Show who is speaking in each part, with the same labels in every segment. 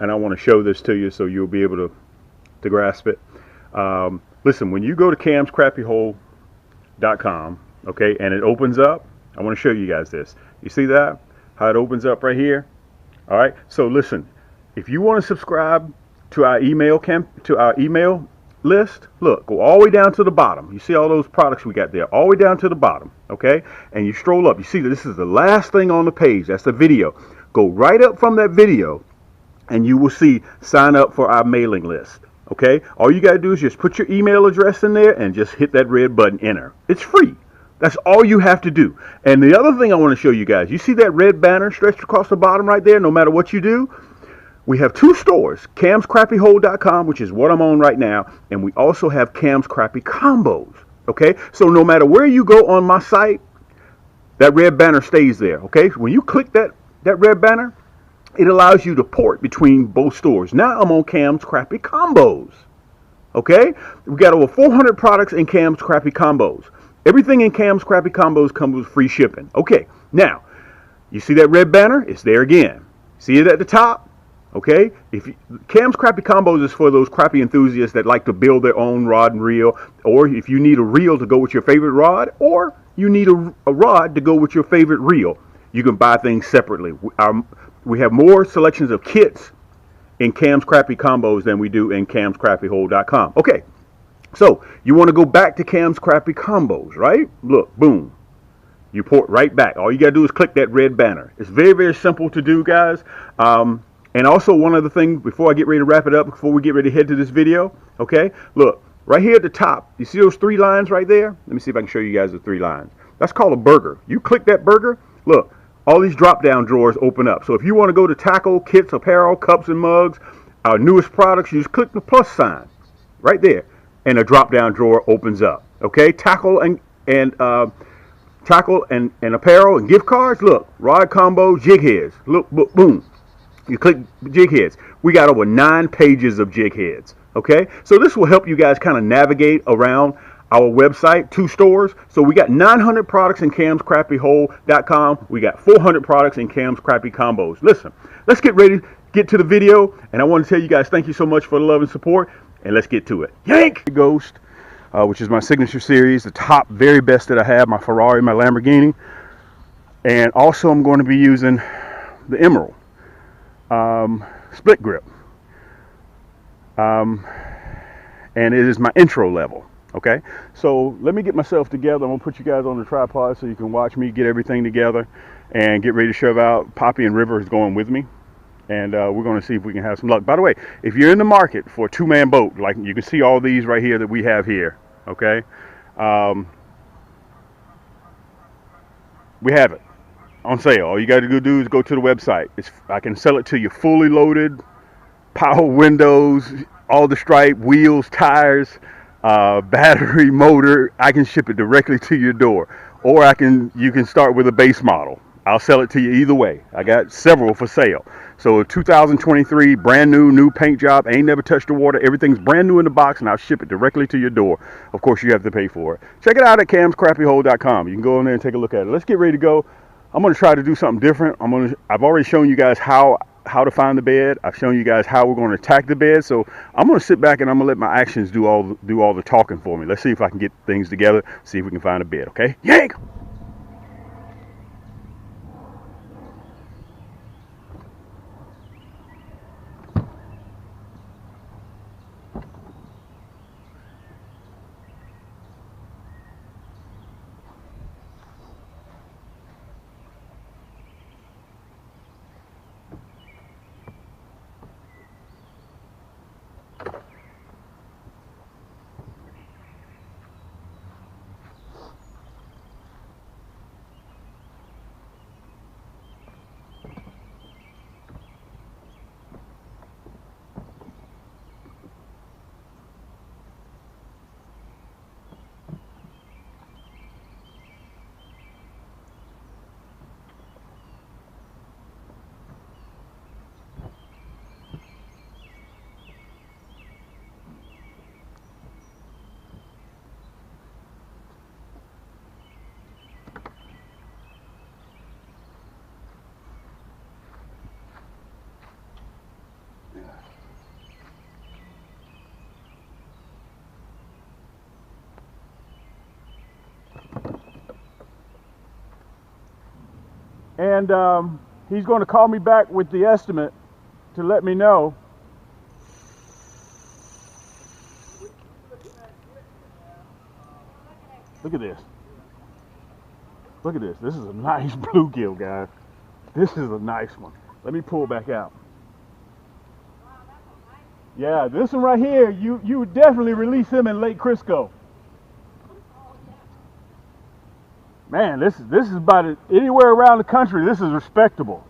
Speaker 1: and I want to show this to you so you'll be able to grasp it. Listen, when you go to camscrappyhole.com, okay, and it opens up, I want to show you guys this. You see that? How it opens up right here? All right. So listen, if you want to subscribe to our email list, look, go all the way down to the bottom. You see all those products we got there, all the way down to the bottom, okay? And you stroll up. You see that this is the last thing on the page. That's the video. Go right up from that video, and you will see sign up for our mailing list, okay? All you got to do is just put your email address in there and just hit that red button, enter. It's free. That's all you have to do. And the other thing I want to show you guys, you see that red banner stretched across the bottom right there, no matter what you do? We have two stores, camscrappyhole.com, which is what I'm on right now, and we also have Cam's Crappie Combos, okay? So no matter where you go on my site, that red banner stays there, okay? When you click that red banner, it allows you to port between both stores. Now I'm on Cam's Crappie Combos, okay? We got over 400 products in Cam's Crappie Combos. Everything in Cam's Crappie Combos comes with free shipping. Okay, now, you see that red banner? It's there again. See it at the top? Okay, Cam's Crappie Combos is for those crappie enthusiasts that like to build their own rod and reel, or if you need a reel to go with your favorite rod, or you need a rod to go with your favorite reel, you can buy things separately. We have more selections of kits in Cam's Crappie Combos than we do in camscrappyhole.com. Okay, so you want to go back to Cam's Crappie Combos, right? Look, boom. You port right back. All you got to do is click that red banner. It's very, very simple to do, guys. And also, one other thing before I get ready to wrap it up, before we get ready to head to this video, okay? Look, right here at the top, you see those three lines right there? Let me see if I can show you guys the three lines. That's called a burger. You click that burger, look, all these drop-down drawers open up. So if you want to go to tackle, kits, apparel, cups and mugs, our newest products, you just click the plus sign right there, and a drop-down drawer opens up, okay? Tackle and apparel and gift cards, look, rod combo, jig heads, look, boom. You click jig heads. We got over 9 pages of jig heads. Okay, so this will help you guys kind of navigate around our website, 2 stores. So we got 900 products in camscrappyhole.com. We got 400 products in Cam's Crappie Combos. Listen, let's get ready to get to the video. And I want to tell you guys thank you so much for the love and support. And let's get to it. Yank! Ghost, which is my signature series, the top, very best that I have, my Ferrari, my Lamborghini. And also I'm going to be using the Emerald. Split grip, and it is my intro level. Okay, so let me get myself together. I'm gonna put you guys on the tripod so you can watch me get everything together and get ready to shove out. Poppy and River is going with me, and we're going to see if we can have some luck. By the way, if you're in the market for a 2-man boat, like you can see all these right here that we have here, okay, we have it on sale. All you got to do is go to the website. I can sell it to you fully loaded, power windows, all the stripe, wheels, tires, battery, motor. I can ship it directly to your door, or you can start with a base model. I'll sell it to you either way. I got several for sale. So 2023, brand new paint job, ain't never touched the water. Everything's brand new in the box, and I'll ship it directly to your door. Of course, you have to pay for it. Check it out at camscrappyhole.com. You can go in there and take a look at it. Let's get ready to go. I'm going to try to do something different. I've already shown you guys how to find the bed. I've shown you guys how we're going to attack the bed. So I'm going to sit back and I'm going to let my actions do all the talking for me. Let's see if I can get things together. See if we can find a bed. Okay? Yank! And he's going to call me back with the estimate to let me know. Look at this. Look at this. This is a nice bluegill, guys. This is a nice one. Let me pull back out. Yeah, this one right here, you would definitely release him in Lake Crisco. Man, this is about it. Anywhere around the country, this is respectable.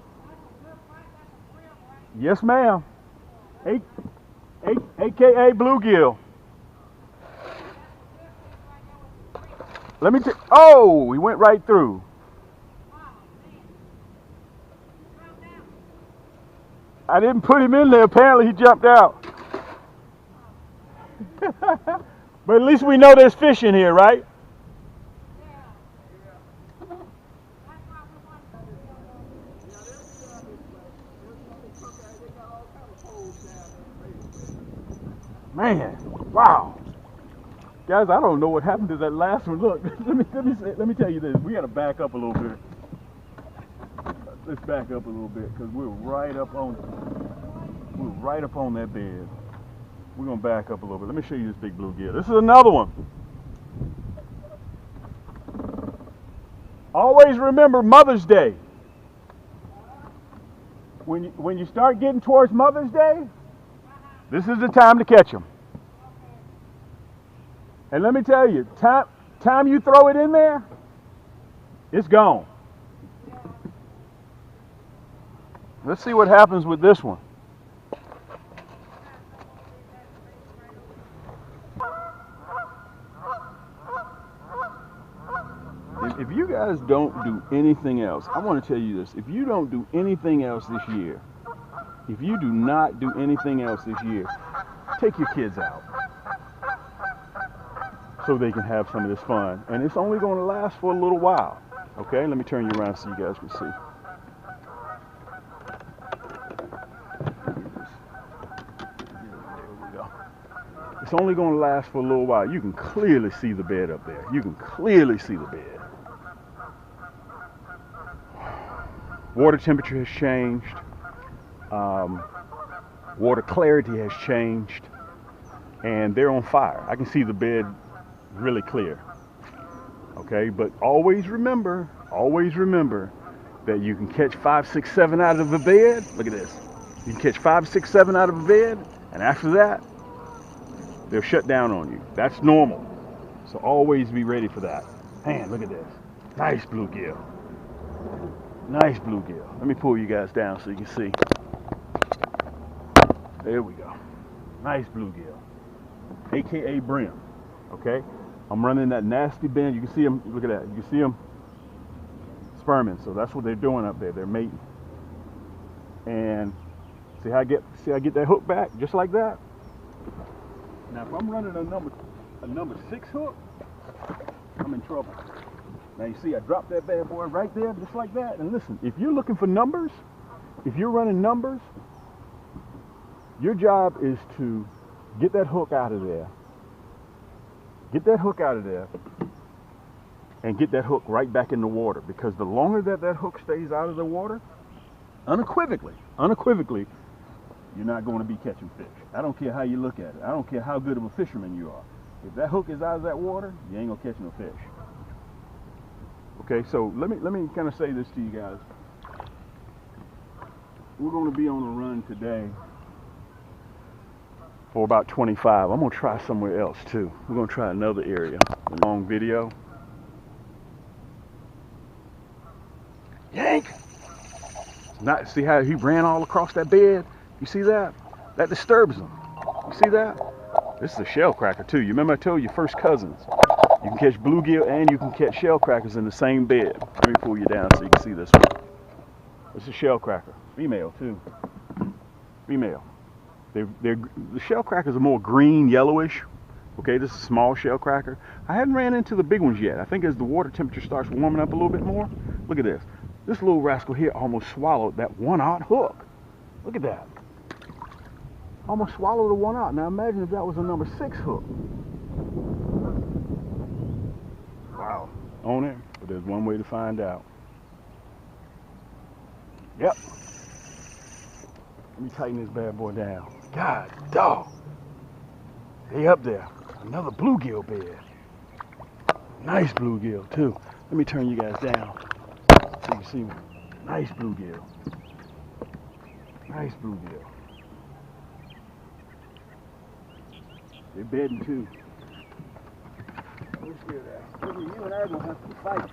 Speaker 1: Yes, ma'am. AKA bluegill. Let me oh, we went right through. I didn't put him in there. Apparently he jumped out. But at least we know there's fish in here, right? Man, wow. Guys, I don't know what happened to that last one. Look, let me tell you this. We got to back up a little bit. Let's back up a little bit because we're right up on that bed. We're gonna back up a little bit. Let me show you this big bluegill. This is another one. Always remember Mother's Day. When you start getting towards Mother's Day, this is the time to catch them. And let me tell you, time you throw it in there, it's gone. Let's see what happens with this one. If you guys don't do anything else, I want to tell you this. If you don't do anything else this year, if you do not do anything else this year, take your kids out so they can have some of this fun. And it's only going to last for a little while. Okay, let me turn you around so you guys can see. It's only going to last for a little while. You can clearly see the bed up there. You can clearly see the bed. Water temperature has changed. Water clarity has changed. And they're on fire. I can see the bed really clear. Okay, but always remember that you can catch 5, 6, 7 out of the bed. Look at this. You can catch 5, 6, 7 out of a bed, and after that, they'll shut down on you. That's normal. So always be ready for that. Man, look at this. Nice bluegill. Nice bluegill. Let me pull you guys down so you can see. There we go. Nice bluegill. AKA brim. Okay? I'm running that nasty bend. You can see them. Look at that. You can see them sperming. So that's what they're doing up there. They're mating. And see how I get that hook back just like that? Now if I'm running a number 6 hook, I'm in trouble. Now you see I dropped that bad boy right there just like that. And listen, if you're looking for numbers, if you're running numbers, your job is to get that hook out of there. Get that hook out of there and get that hook right back in the water, because the longer that hook stays out of the water, unequivocally, you're not going to be catching fish. I don't care how you look at it. I don't care how good of a fisherman you are. If that hook is out of that water, you ain't gonna catch no fish. Okay, so let me kind of say this to you guys. We're going to be on a run today for about 25. I'm gonna try somewhere else too. We're gonna try another area. A long video. Yank! Not see how he ran all across that bed? You see that? That disturbs him. You see that? This is a shellcracker too. You remember I told you first cousins. You can catch bluegill and you can catch shellcrackers in the same bed. Let me pull you down so you can see this one. This is a shellcracker. Female too. Female. The shellcrackers are more green, yellowish. Okay, this is a small shellcracker. I hadn't ran into the big ones yet. I think as the water temperature starts warming up a little bit more. Look at this. This little rascal here almost swallowed that 1/0 hook. Look at that. Almost swallowed a 1/0. Now imagine if that was a number 6 hook. Wow. On it, but there's one way to find out. Yep. Let me tighten this bad boy down. God dog. They up there. Another bluegill bed. Nice bluegill too. Let me turn you guys down so you see me. Nice bluegill. Nice bluegill. They're bedding too. Let's get that. You and I are gonna have to fight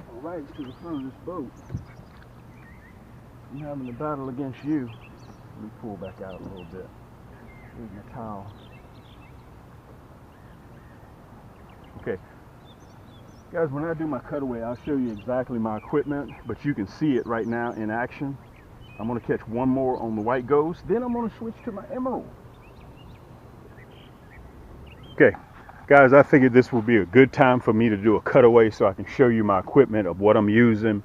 Speaker 1: for rights to the front of this boat. I'm having a battle against you. Let me pull back out a little bit. Here's my towel. Okay. Guys, when I do my cutaway, I'll show you exactly my equipment, but you can see it right now in action. I'm going to catch one more on the white ghost, then I'm going to switch to my emerald. Okay, guys, I figured this would be a good time for me to do a cutaway so I can show you my equipment of what I'm using.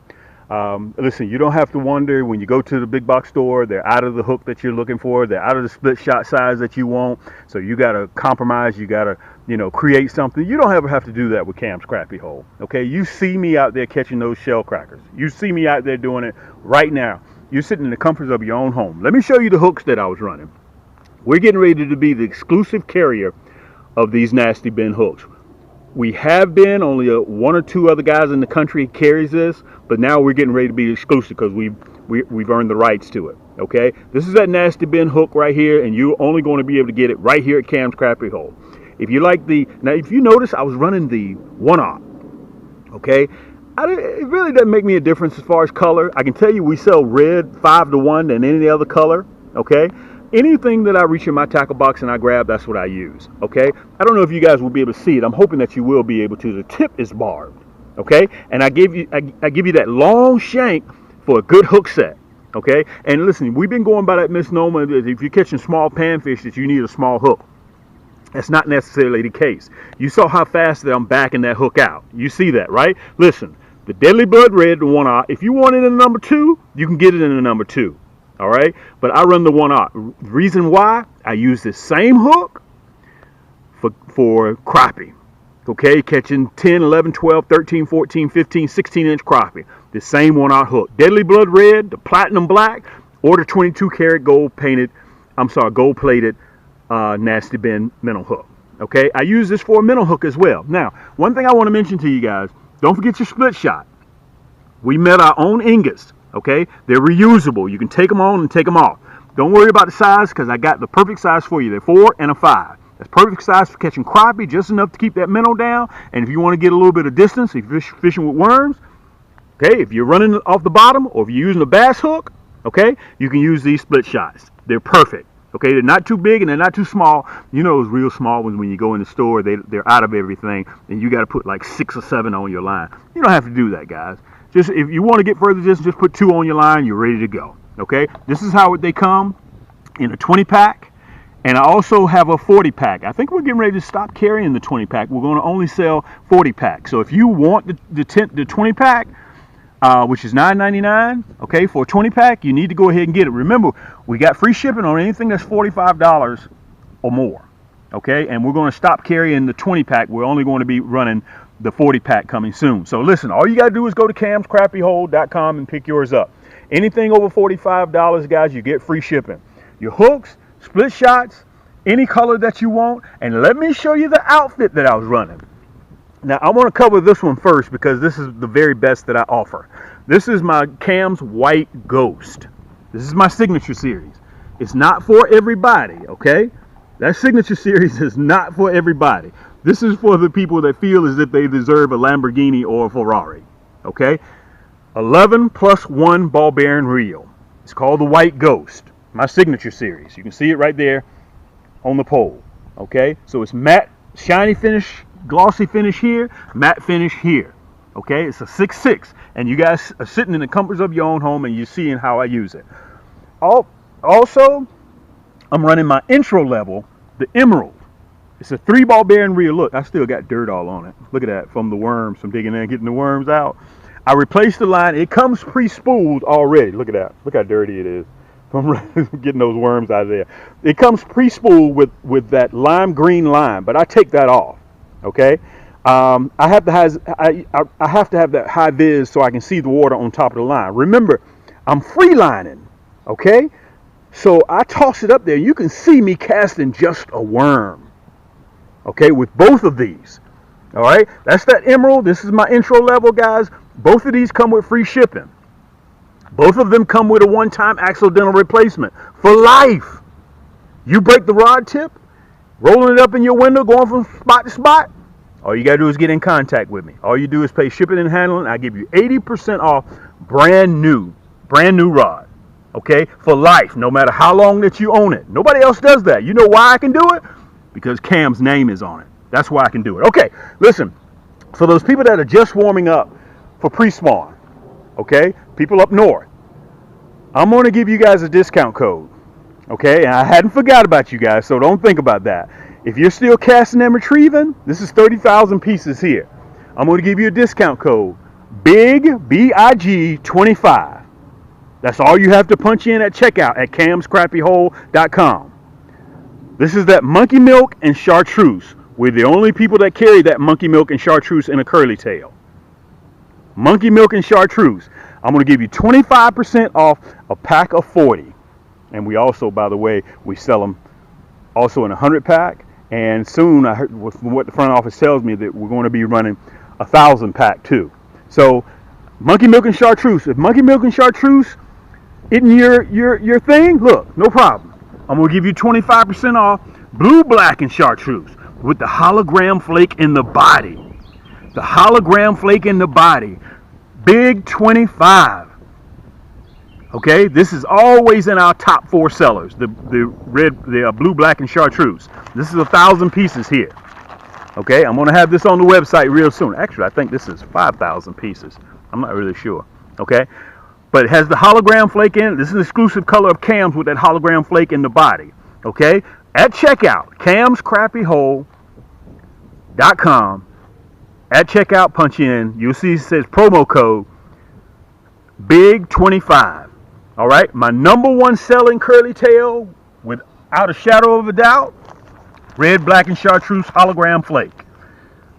Speaker 1: Listen, you don't have to wonder when you go to the big box store, they're out of the hook that you're looking for, they're out of the split shot size that you want, so you got to compromise, you got to, you know, create something. You don't ever have to do that with Cam's Crappie Hole, okay? You see me out there catching those Shellcrackers. You see me out there doing it right now. You're sitting in the comforts of your own home. Let me show you the hooks that I was running. We're getting ready to be the exclusive carrier of these nasty bin hooks. We have been, only one or two other guys in the country carries this, but now we're getting ready to be exclusive because we've earned the rights to it, okay? This is that nasty bin hook right here, and you're only going to be able to get it right here at Cam's Crappie Hole. If you like now if you notice, I was running the 1/0, okay? It really doesn't make me a difference as far as color. I can tell you we sell red 5-to-1 than any other color, okay? Anything that I reach in my tackle box and I grab, that's what I use, okay? I don't know if you guys will be able to see it. I'm hoping that you will be able to. The tip is barbed, okay? And I give you that long shank for a good hook set, okay? And listen, we've been going by that misnomer that if you're catching small panfish that you need a small hook. That's not necessarily the case. You saw how fast that I'm backing that hook out. You see that, right? Listen, the Deadly Blood Red, the 1/0, if you want it in the number 2, you can get it in the number 2. All right, but I run the 1/0. Reason why? I use the same hook for crappie, okay? Catching 10, 11, 12, 13, 14, 15, 16-inch crappie. The same 1/0 hook. Deadly Blood Red, the Platinum Black, or the 22-karat gold-plated nasty bin minnow hook, okay? I use this for a minnow hook as well. Now, one thing I want to mention to you guys, don't forget your split shot. We made our own ingots. Okay, they're reusable. You can take them on and take them off. Don't worry about the size because I got the perfect size for you. They're 4 and a 5. That's perfect size for catching crappie, just enough to keep that minnow down. And if you want to get a little bit of distance, if you're fishing with worms, okay, if you're running off the bottom or if you're using a bass hook, okay, you can use these split shots. They're perfect. Okay, they're not too big and they're not too small. You know those real small ones when you go in the store, they're out of everything and you got to put like 6 or 7 on your line. You don't have to do that, guys. Just if you want to get further distance, just put 2 on your line. You're ready to go. Okay, this is how they come in a 20-pack, and I also have a 40-pack. I think we're getting ready to stop carrying the 20-pack. We're going to only sell 40-packs. So if you want the 20-pack, which is $9.99, okay, for a 20-pack, you need to go ahead and get it. Remember, we got free shipping on anything that's $45 or more. Okay, and we're going to stop carrying the 20-pack. We're only going to be running the 40-pack coming soon. So listen, all you got to do is go to camscrappiehole.com and pick yours up. Anything over $45, guys, you get free shipping. Your hooks, split shots, any color that you want. And let me show you the outfit that I was running. Now, I want to cover this one first because this is the very best that I offer. This is my Cam's White Ghost. This is my signature series. It's not for everybody, okay? That signature series is not for everybody. This is for the people that feel as if they deserve a Lamborghini or a Ferrari, okay? 11 plus 1 ball bearing reel. It's called the White Ghost, my signature series. You can see it right there on the pole, okay? So it's matte, shiny finish, glossy finish here, matte finish here, okay? It's a 6.6, and you guys are sitting in the comforts of your own home and you're seeing how I use it. Also, I'm running my intro level, the Emerald. It's a 3 ball bearing reel. Look, I still got dirt all on it. Look at that from the worms, from digging in and getting the worms out. I replaced the line. It comes pre-spooled already. Look at that. Look how dirty it is from getting those worms out of there. It comes pre-spooled with that lime green line, but I take that off. Okay. I have to have that high vis so I can see the water on top of the line. Remember, I'm free lining, okay? So I toss it up there. You can see me casting just a worm, okay, with both of these. All right, that's that emerald. This is my intro level, guys. Both of these come with free shipping. Both of them come with a one-time accidental replacement for life. You break the rod tip, rolling it up in your window, going from spot to spot, all you got to do is get in contact with me. All you do is pay shipping and handling. I give you 80% off brand new rod, okay, for life, no matter how long that you own it. Nobody else does that. You know why I can do it? Because Cam's name is on it. That's why I can do it. Okay, listen, for those people that are just warming up for pre-spawn, okay, people up north, I'm going to give you guys a discount code, okay, and I hadn't forgot about you guys, so don't think about that. If you're still casting and retrieving, this is 30,000 pieces here. I'm going to give you a discount code, BIG, B-I-G 25. That's all you have to punch in at checkout at camscrappyhole.com. This is that monkey milk and chartreuse. We're the only people that carry that monkey milk and chartreuse in a curly tail. Monkey milk and chartreuse. I'm going to give you 25% off a pack of 40. And we also, by the way, we sell them also in a 100 pack. And soon, I heard from what the front office tells me, that we're going to be running a 1,000 pack too. So, monkey milk and chartreuse. If monkey milk and chartreuse isn't your thing, look, no problem. I'm going to give you 25% off blue, black, and chartreuse with the hologram flake in the body. The hologram flake in the body. Big 25. Okay, this is always in our top 4 sellers. The blue, black, and chartreuse. This is 1,000 pieces here. Okay, I'm going to have this on the website real soon. Actually, I think this is 5,000 pieces. I'm not really sure. Okay, but it has the hologram flake in it. This is an exclusive color of Cam's with that hologram flake in the body. Okay, at checkout, camscrappyhole.com. At checkout, punch in. You'll see it says promo code BIG25. All right, my #1 selling curly tail, without a shadow of a doubt, red, black, and chartreuse hologram flake.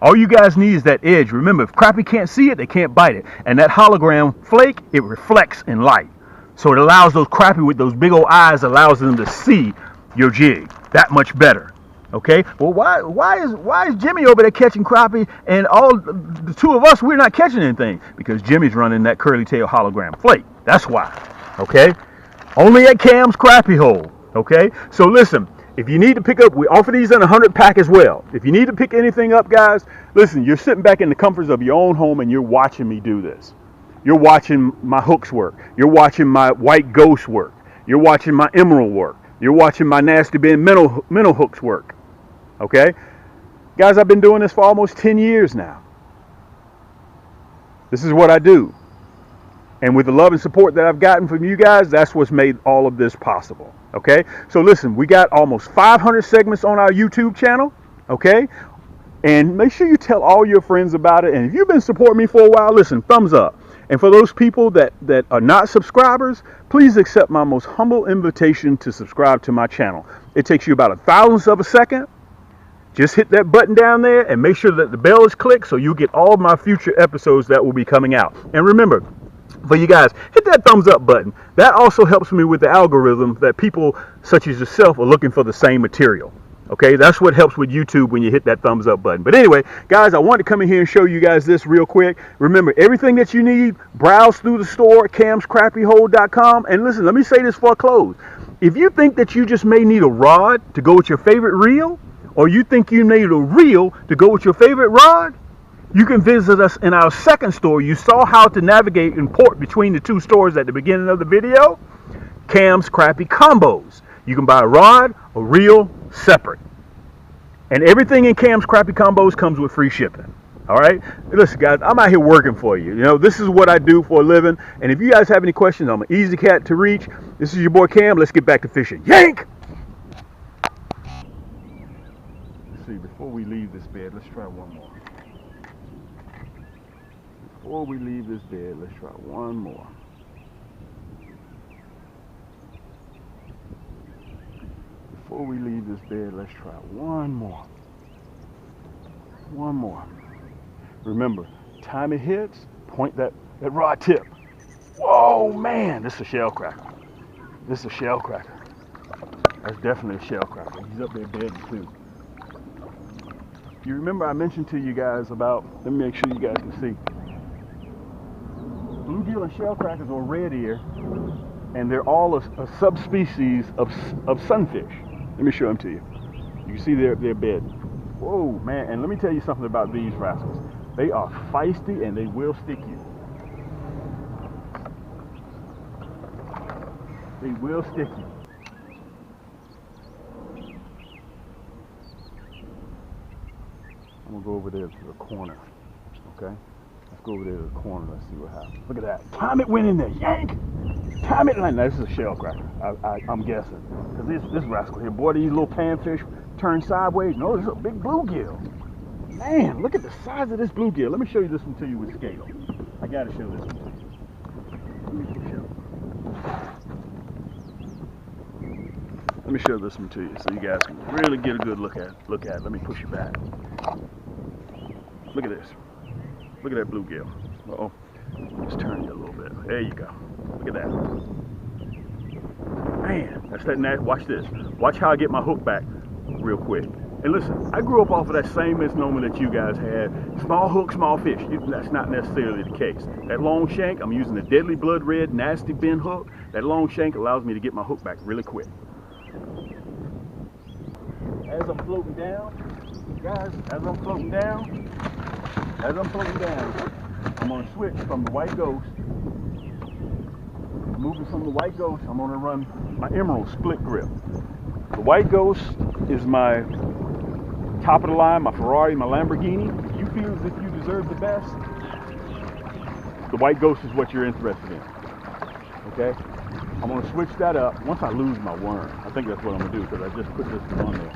Speaker 1: All you guys need is that edge. Remember, if Crappie can't see it, they can't bite it. And that hologram flake, it reflects in light. So it allows those Crappie with those big old eyes, allows them to see your jig that much better. Okay, well, why is Jimmy over there catching Crappie, and all the 2 of us, we're not catching anything? Because Jimmy's running that curly tail hologram flake. That's why. Okay, only at Cam's Crappie Hole. Okay, so listen, if you need to pick up, we offer these in a 100 pack as well. If you need to pick anything up, guys, listen, you're sitting back in the comforts of your own home and you're watching me do this. You're watching my hooks work. You're watching my white ghost work. You're watching my emerald work. You're watching my nasty bin minnow hooks work. Okay, guys, I've been doing this for almost 10 years now. This is what I do. And with the love and support that I've gotten from you guys, that's what's made all of this possible. Okay, so listen, we got almost 500 segments on our YouTube channel. Okay, and make sure you tell all your friends about it. And if you've been supporting me for a while, listen, thumbs up. And for those people that are not subscribers, please accept my most humble invitation to subscribe to my channel. It takes you about 1,000th of a second. Just hit that button down there and make sure that the bell is clicked so you get all of my future episodes that will be coming out. And remember, for you guys, hit that thumbs up button. That also helps me with the algorithm that people such as yourself are looking for the same material. Okay, that's what helps with YouTube when you hit that thumbs up button. But anyway, guys, I wanted to come in here and show you guys this real quick. Remember, everything that you need, browse through the store, camscrappyhole.com. And listen, let me say this before I close. If you think that you just may need a rod to go with your favorite reel, or you think you need a reel to go with your favorite rod, you can visit us in our second store. You saw how to navigate and port between the 2 stores at the beginning of the video. Cam's Crappie Combos. You can buy a rod, a reel, separate. And everything in Cam's Crappie Combos comes with free shipping. All right? Listen, guys, I'm out here working for you. You know, this is what I do for a living. And if you guys have any questions, I'm an easy cat to reach. This is your boy Cam. Let's get back to fishing. Yank! See, before we leave this bed, let's try one more. Before we leave this bed, let's try one more. Before we leave this bed, let's try one more. One more. Remember, time it hits, point that rod tip. Whoa, man, this is a shellcracker. This is a shellcracker. That's definitely a shellcracker. He's up there dead too. You remember I mentioned to you guys about, let me make sure you guys can see. Bluegill and shellcrackers are red ear, and they're all a subspecies of sunfish. Let me show them to you. You can see their bed. Whoa, man, and let me tell you something about these rascals. They are feisty and they will stick you. They will stick you. I'm gonna go over there to the corner, okay? Let's go over there to the corner, let's see what happens. Look at that, time it went in there, yank! Time it, like, this is a shellcracker, I'm guessing. Because this rascal here, boy, these little panfish turn sideways. No, this is a big bluegill. Man, look at the size of this bluegill. Let me show you this one to you with scale. I gotta show this one to you. Let me show this one to you so you guys can really get a good look at it. Let me push it back. Look at this. Look at that bluegill. Uh-oh. Let's turn you a little bit. There you go. Look at that. Man, that's that net. Watch this. Watch how I get my hook back real quick. And listen, I grew up off of that same misnomer that you guys had. Small hook, small fish. That's not necessarily the case. That long shank, I'm using the deadly blood red nasty bend hook. That long shank allows me to get my hook back really quick. As I'm floating down, guys, as I'm floating down, I'm going to switch from the white ghost. Moving from the white ghost, I'm going to run my emerald split grip. The white ghost is my top of the line, my Ferrari, my Lamborghini. If you feel as if you deserve the best, the white ghost is what you're interested in. Okay? I'm going to switch that up once I lose my worm. I think that's what I'm going to do because I just put this on there.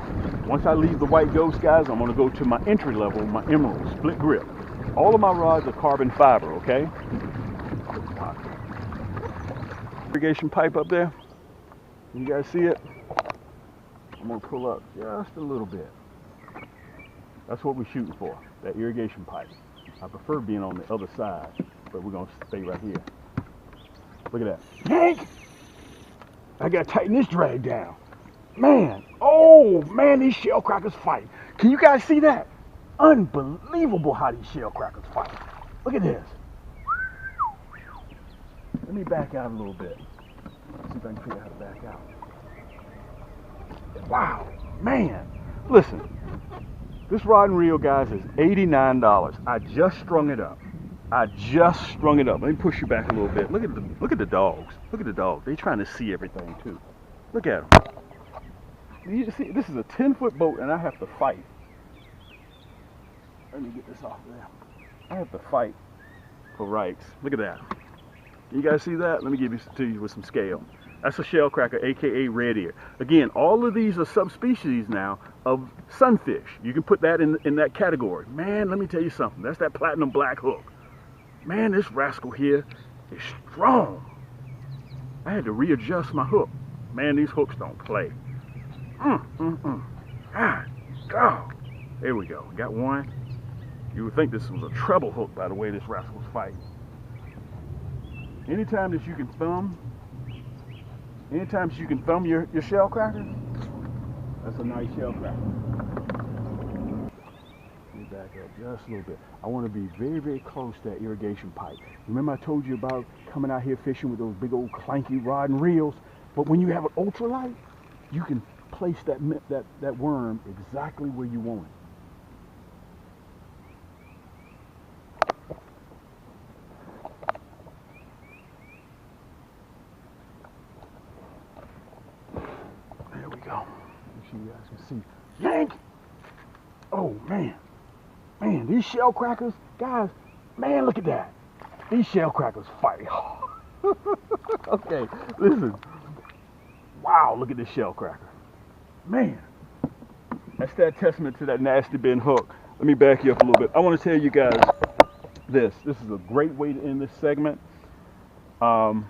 Speaker 1: Once I leave the white ghost, guys, I'm going to go to my entry level, my emerald split grip. All of my rods are carbon fiber, okay? Irrigation pipe up there. You guys see it? I'm going to pull up just a little bit. That's what we're shooting for, that irrigation pipe. I prefer being on the other side, but we're going to stay right here. Look at that. Hank! I got to tighten this drag down. Man, oh man, these shellcrackers fight. Can you guys see that? Unbelievable how these shellcrackers fight. Look at this. Let me back out a little bit. See if I can figure out how to back out. Wow, man. Listen, this rod and reel, guys, is $89. I just strung it up. Let me push you back a little bit. Look at the dogs. Look at the dogs. They're trying to see everything too. Look at them. You see, this is a 10-foot boat, and I have to fight. Let me get this off there. I have to fight for rights. Look at that. You guys see that? Let me give it to you with some scale. That's a shellcracker, aka red ear. Again, all of these are subspecies now of sunfish. You can put that in that category. Man, let me tell you something. That's that platinum black hook. Man, this rascal here is strong. I had to readjust my hook. Man, these hooks don't play. God, dog. There we go. Got one. You would think this was a treble hook by the way this rascal's fighting. Anytime that you can thumb your shellcracker, that's a nice shellcracker. Let me back up just a little bit. I want to be very, very close to that irrigation pipe. Remember I told you about coming out here fishing with those big old clanky rod and reels? But when you have an ultralight, you can place that worm exactly where you want it. There we go. Make sure you guys can see. Yank! Oh man. Man, these shellcrackers, guys, man, look at that. These shellcrackers fight. Okay, listen. Wow, look at this shellcracker. Man, that's that testament to that nasty bend hook. Let me back you up a little bit. I want to tell you guys this. This is a great way to end this segment. And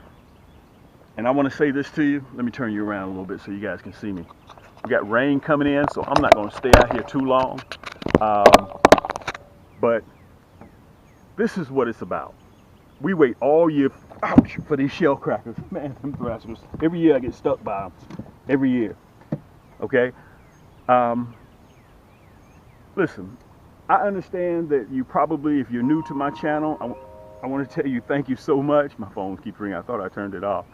Speaker 1: I want to say this to you. Let me turn you around a little bit so you guys can see me. We got rain coming in, so I'm not going to stay out here too long. But this is what it's about. We wait all year, ouch, for these shellcrackers. Man, them thrashers. Every year I get stuck by them. Every year. Okay? Listen, I understand that you probably, if you're new to my channel, I want to tell you thank you so much. My phone keeps ringing. I thought I turned it off.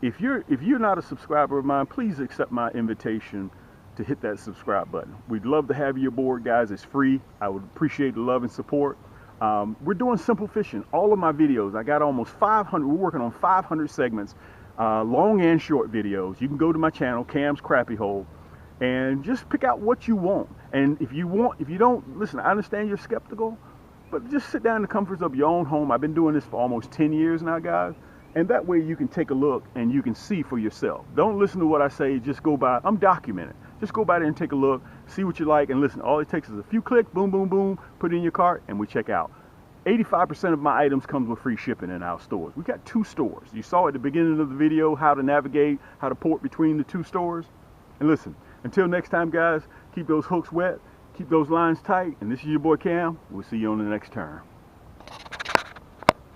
Speaker 1: If you're not a subscriber of mine, please accept my invitation to hit that subscribe button. We'd love to have you aboard, guys. It's free. I would appreciate the love and support. We're doing simple fishing. All of my videos, I got almost 500. We're working on 500 segments, long and short videos. You can go to my channel, Cam's Crappie Hole, and just pick out what you want. And if you don't, listen, I understand you're skeptical, but just sit down in the comforts of your own home. I've been doing this for almost 10 years now, guys. And that way you can take a look and you can see for yourself. Don't listen to what I say, just go by. I'm documenting. Just go by there and take a look, see what you like, and listen. All it takes is a few clicks, boom, boom, boom, put it in your cart, and we check out. 85% of my items comes with free shipping in our stores. We've got 2 stores. You saw at the beginning of the video how to navigate, how to port between the 2 stores. And listen, until next time, guys, keep those hooks wet, keep those lines tight, and this is your boy Cam. We'll see you on the next turn.